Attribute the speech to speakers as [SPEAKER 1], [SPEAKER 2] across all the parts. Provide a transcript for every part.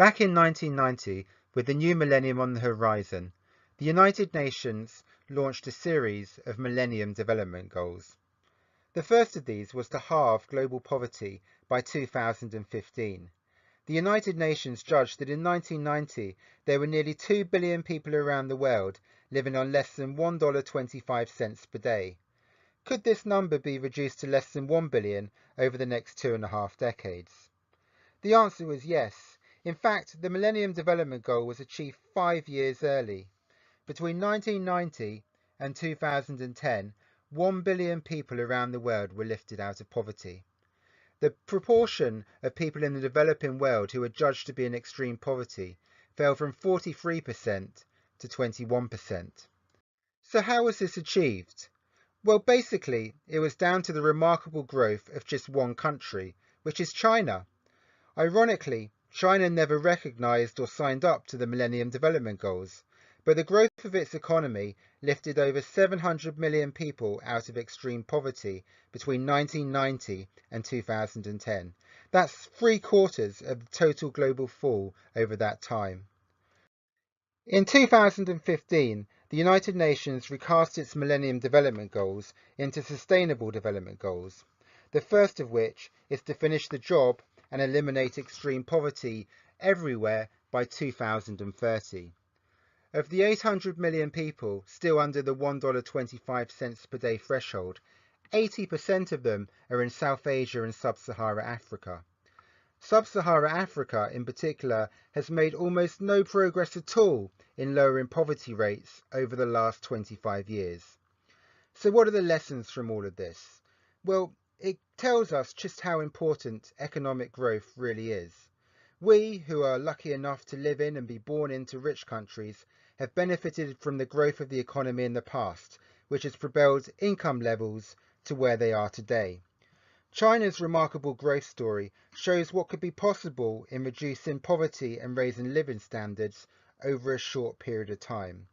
[SPEAKER 1] Back in 1990, with the new millennium on the horizon, the United Nations launched a series of Millennium Development Goals. The first of these was to halve global poverty by 2015. The United Nations judged that in 1990 there were nearly 2 billion people around the world living on less than $1.25 per day. Could this number be reduced to less than 1 billion over the next 2.5 decades? The answer was yes. In fact, the Millennium Development Goal was achieved 5 years early. Between 1990 and 2010, 1 billion people around the world were lifted out of poverty. The proportion of people in the developing world who were judged to be in extreme poverty fell from 43% to 21%. So how was this achieved? Well, basically, it was down to the remarkable growth of just one country, which is China. Ironically, China never recognized or signed up to the Millennium Development Goals, but the growth of its economy lifted over 700 million people out of extreme poverty between 1990 and 2010. That's 3/4 of the total global fall over that time. In 2015, the United Nations recast its Millennium Development Goals into Sustainable Development Goals, the first of which is to finish the job and eliminate extreme poverty everywhere by 2030. Of the 800 million people still under the $1.25 per day threshold, 80% of them are in South Asia and Sub-Saharan Africa. Sub-Saharan Africa, in particular, has made almost no progress at all in lowering poverty rates over the last 25 years. So what are the lessons from all of this? Well, it tells us just how important economic growth really is. We, who are lucky enough to live in and be born into rich countries, have benefited from the growth of the economy in the past, which has propelled income levels to where they are today. China's remarkable growth story shows what could be possible in reducing poverty and raising living standards over a short period of time.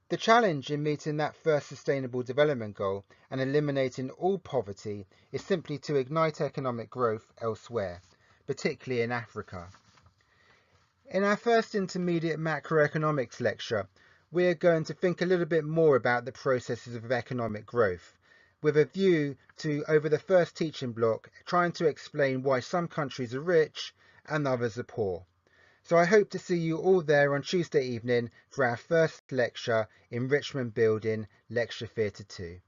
[SPEAKER 1] The challenge in meeting that first Sustainable Development Goal and eliminating all poverty is simply to ignite economic growth elsewhere, particularly in Africa. In our first intermediate macroeconomics lecture, we are going to think a little bit more about the processes of economic growth, with a view to, over the first teaching block, trying to explain why some countries are rich and others are poor. So I hope to see you all there on Tuesday evening for our first lecture in Richmond Building, Lecture Theatre 2.